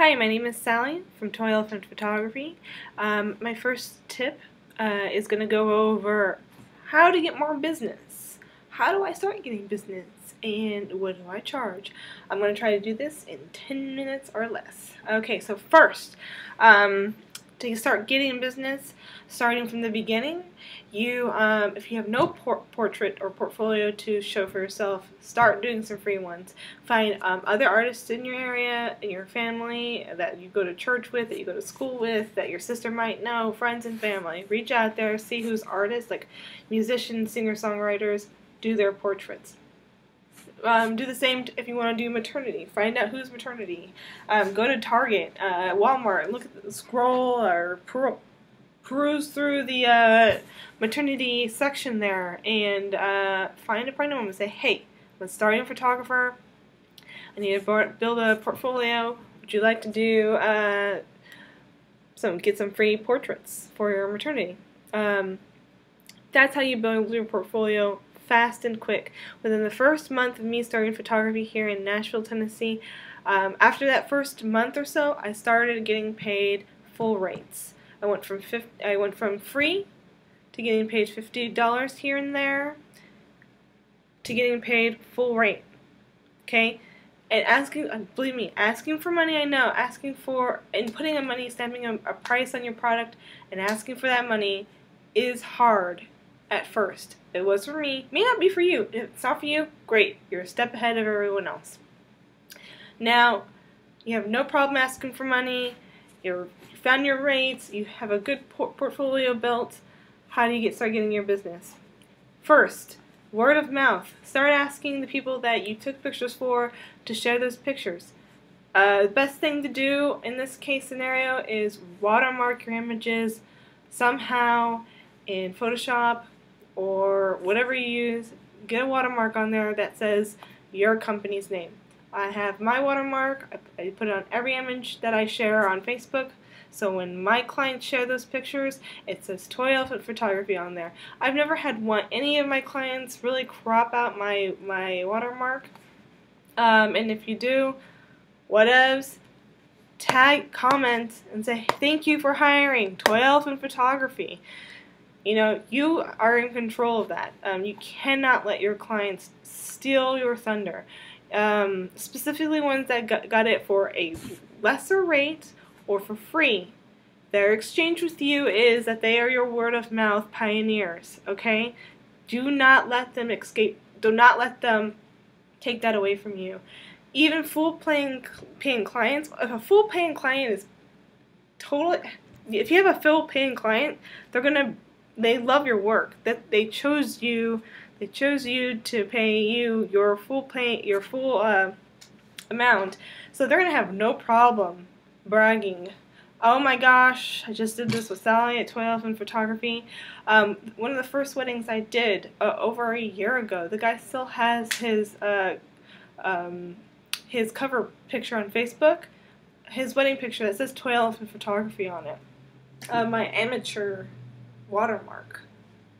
Hi, my name is Sally from Toy Elephant Photography. My first tip is going to go over how to get more business. How do I start getting business? And what do I charge? I'm going to try to do this in 10 minutes or less. Okay, so first, to start getting business, starting from the beginning, if you have no portrait or portfolio to show for yourself, start doing some free ones. Find other artists in your area, in your family, that you go to church with, that you go to school with, that your sister might know, friends and family. Reach out there, see who's artists, like musicians, singer-songwriters, do their portraits. Do the same if you want to do maternity. Find out who's maternity. Go to Target, Walmart, scroll or peruse through the maternity section there, and find a friend of them and say, hey, I'm a starting photographer. I need to build a portfolio. Would you like to do get some free portraits for your maternity? That's how you build your portfolio fast and quick. Within the first month of me starting photography here in Nashville, Tennessee, after that first month or so, I started getting paid full rates. I went from free to getting paid $50 here and there to getting paid full rate. Okay, and believe me, asking for money, I know, and putting stamping a price on your product and asking for that money is hard at first. It was for me. May not be for you. If it's not for you, great. You're a step ahead of everyone else. Now, you have no problem asking for money. You found your rates. You have a good portfolio built. How do you start getting your business? First, word of mouth. Start asking the people that you took pictures for to share those pictures. The best thing to do in this case scenario is watermark your images somehow in Photoshop or whatever you use. Get a watermark on there that says your company's name. I have my watermark. I put it on every image that I share on Facebook, so when my clients share those pictures, it says Toy Elephant Photography on there. I've never had any of my clients really crop out my watermark, and if you do, whatevs, comment and say thank you for hiring Toy Elephant Photography. You know, you are in control of that. You cannot let your clients steal your thunder. Specifically ones that got it for a lesser rate or for free. Their exchange with you is that they are your word of mouth pioneers, okay? Do not let them escape. Do not let them take that away from you. Even paying clients, if a full paying client is if you have a full paying client, they love your work. That they chose you to pay you your full amount. So they're gonna have no problem bragging. Oh my gosh, I just did this with Sally at Toy Elephant Photography. One of the first weddings I did over a year ago, the guy still has his cover picture on Facebook, his wedding picture that says Toy Elephant Photography on it. My amateur watermark.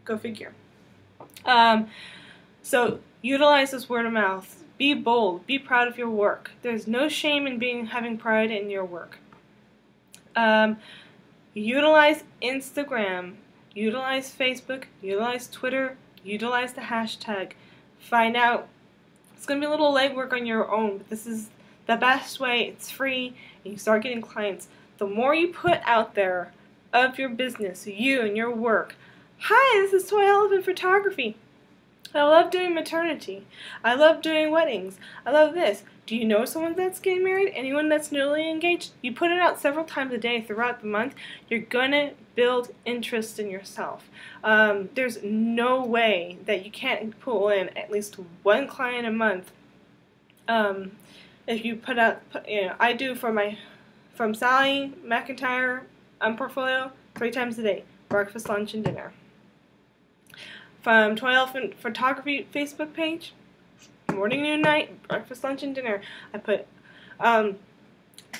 Go figure. So utilize this word of mouth. Be bold. Be proud of your work. There's no shame in having pride in your work. Utilize Instagram. Utilize Facebook. Utilize Twitter. Utilize the hashtag. Find out. It's going to be a little legwork on your own, but this is the best way. It's free, and you start getting clients. The more you put out there of your business, you and your work. Hi, this is Toy Elephant Photography. I love doing maternity. I love doing weddings. I love this. Do you know someone that's getting married? Anyone that's newly engaged? You put it out several times a day throughout the month. You're going to build interest in yourself. There's no way that you can't pull in at least one client a month. If you put out, I do from Sally McIntyre portfolio 3 times a day, breakfast, lunch, and dinner. From Toy Elephant Photography Facebook page, morning, noon, night, breakfast, lunch, and dinner. I put,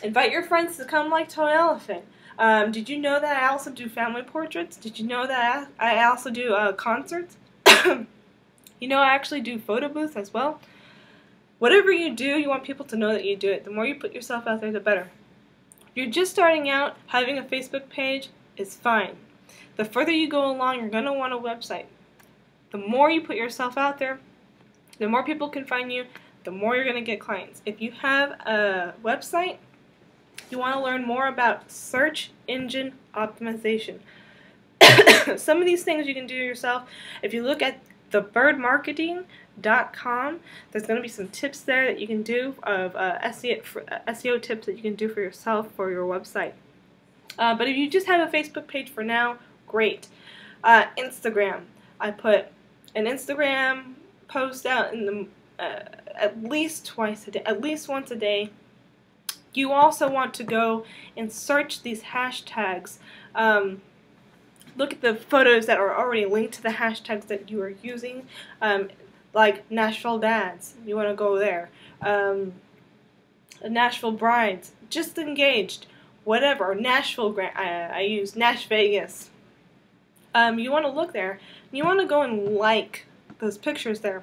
invite your friends to come like Toy Elephant. Did you know that I also do family portraits? Did you know that I also do concerts? You know, I actually do photo booths as well. Whatever you do, you want people to know that you do it. The more you put yourself out there, the better. you're just starting out, having a Facebook page is fine. The further you go along, you're going to want a website. The more you put yourself out there, the more people can find you, the more you're going to get clients. If you have a website, you want to learn more about search engine optimization. Some of these things you can do yourself. If you look at thebirdmarketing.com, there's going to be some tips there that you can do of SEO tips that you can do for yourself for your website. But if you just have a Facebook page for now, great. Instagram. I put an Instagram post out in the at least twice a day, at least once a day. You also want to go and search these hashtags. Look at the photos that are already linked to the hashtags that you are using, like Nashville Dads. You want to go there. Nashville Brides, Just Engaged, whatever. Nashville, I use Nash Vegas. You want to look there. You want to go and like those pictures there.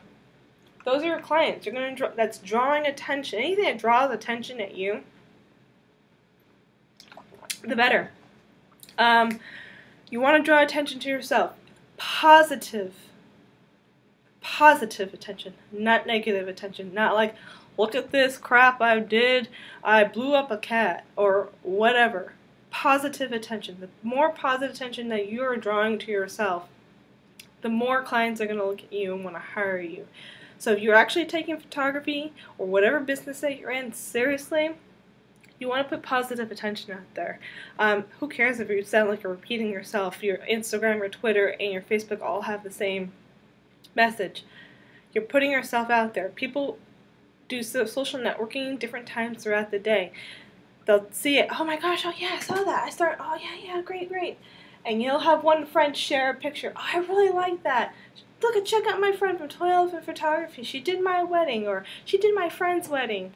Those are your clients. You're going to that's drawing attention. Anything that draws attention at you, the better. You want to draw attention to yourself. Positive attention, not negative attention. Not like, look at this crap I did, I blew up a cat, or whatever. Positive attention. The more positive attention that you are drawing to yourself, the more clients are going to look at you and want to hire you. So if you're actually taking photography or whatever business that you're in seriously, you want to put positive attention out there. Who cares if you sound like you're repeating yourself? Your Instagram, your Twitter, and your Facebook all have the same message. You're putting yourself out there. People do social networking different times throughout the day. They'll see it. Oh my gosh, oh yeah, I saw that. Oh yeah, great. And you'll have one friend share a picture. Oh, I really like that. Look, check out my friend from Toy Elephant Photography. She did my wedding, or she did my friend's wedding.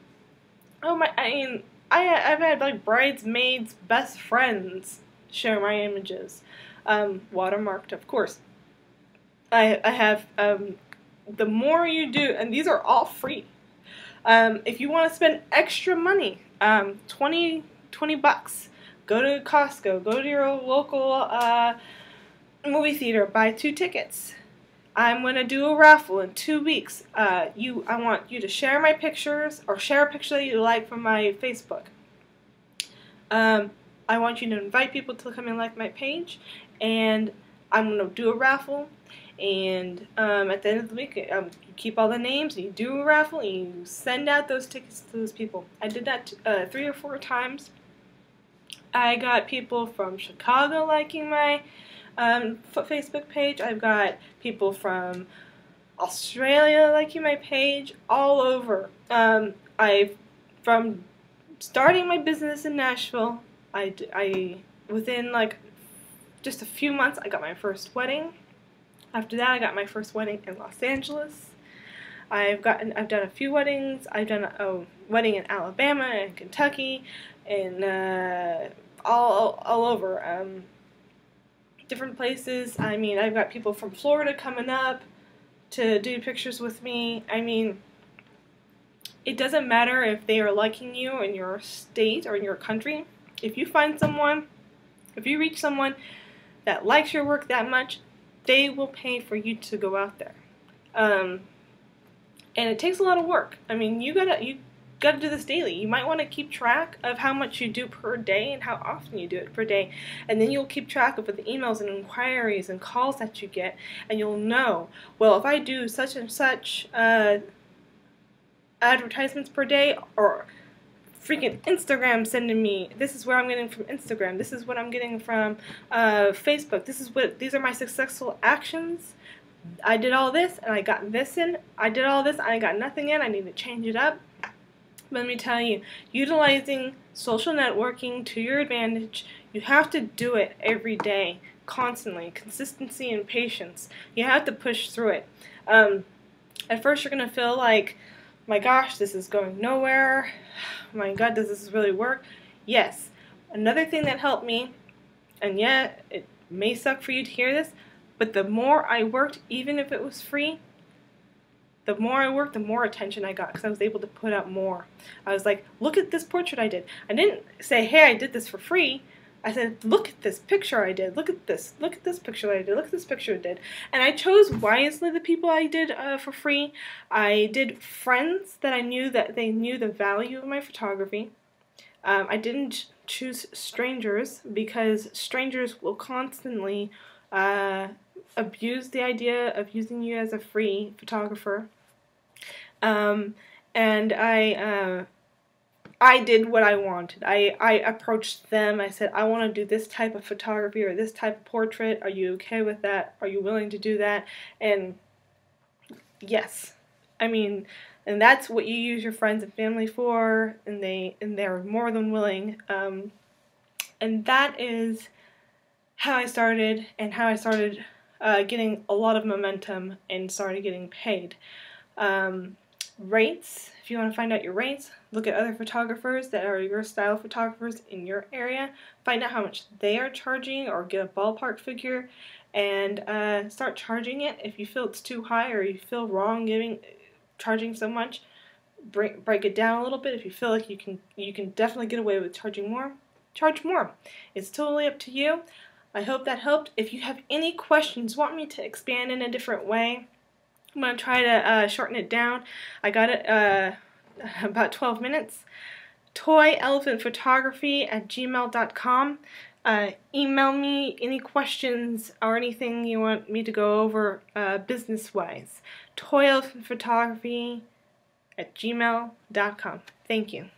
Oh my, I've had like bridesmaids, best friends share my images, watermarked, of course. I have, the more you do, and these are all free. If you want to spend extra money, 20 bucks, go to Costco, go to your local movie theater, buy 2 tickets. I'm going to do a raffle in 2 weeks. I want you to share my pictures, or share a picture that you like from my Facebook. I want you to invite people to come and like my page, and I'm going to do a raffle, and at the end of the week, you keep all the names, and you do a raffle, and you send out those tickets to those people. I did that 3 or 4 times. I got people from Chicago liking my Facebook page. I've got people from Australia liking my page, all over. From starting my business in Nashville, within like just a few months, I got my first wedding. After that, I got my first wedding in Los Angeles. I've done a few weddings. I've done a wedding in Alabama and Kentucky, and all over. Different places. I mean, I've got people from Florida coming up to do pictures with me. I mean, it doesn't matter if they are liking you in your state or in your country. If you find someone, if you reach someone that likes your work that much, they will pay for you to go out there. And it takes a lot of work. I mean, you gotta do this daily. You might want to keep track of how much you do per day and how often you do it per day, and then you'll keep track of the emails and inquiries and calls that you get, and you'll know, well, if I do such and such advertisements per day, or freaking Instagram sending me, this is where I'm getting from Instagram, this is what I'm getting from Facebook, these are my successful actions. I did all this and I got this in, I did all this and I got nothing in, I need to change it up. Let me tell you, utilizing social networking to your advantage, you have to do it every day, constantly. Consistency and patience. You have to push through it. At first you're going to feel like, my gosh, this is going nowhere. My God, does this really work? Yes. Another thing that helped me, and yeah, it may suck for you to hear this, but the more I worked, even if it was free, The more I worked, the more attention I got because I was able to put out more. I was like, look at this portrait I did. I didn't say, hey, I did this for free. I said, look at this picture I did. Look at this picture I did. Look at this picture I did. And I chose wisely the people I did for free. I did friends that I knew that they knew the value of my photography. I didn't choose strangers because strangers will constantly abuse the idea of using you as a free photographer. And I did what I wanted. I approached them. I said, I want to do this type of photography or this type of portrait. Are you okay with that? Are you willing to do that? And yes, I mean, and that's what you use your friends and family for, and they're more than willing. And that is how I started, and how I started getting a lot of momentum and started getting paid. Rates, if you want to find out your rates, look at other photographers that are your style photographers in your area, find out how much they are charging or get a ballpark figure, and start charging it. If you feel it's too high or you feel wrong charging so much, break it down a little bit. If you feel like you can definitely get away with charging more, charge more. It's totally up to you. I hope that helped. If you have any questions, want me to expand in a different way, I'm going to try to shorten it down. I got it about 12 minutes. toyelephantphotography@gmail.com. Email me any questions or anything you want me to go over business-wise. toyelephantphotography@gmail.com. Thank you.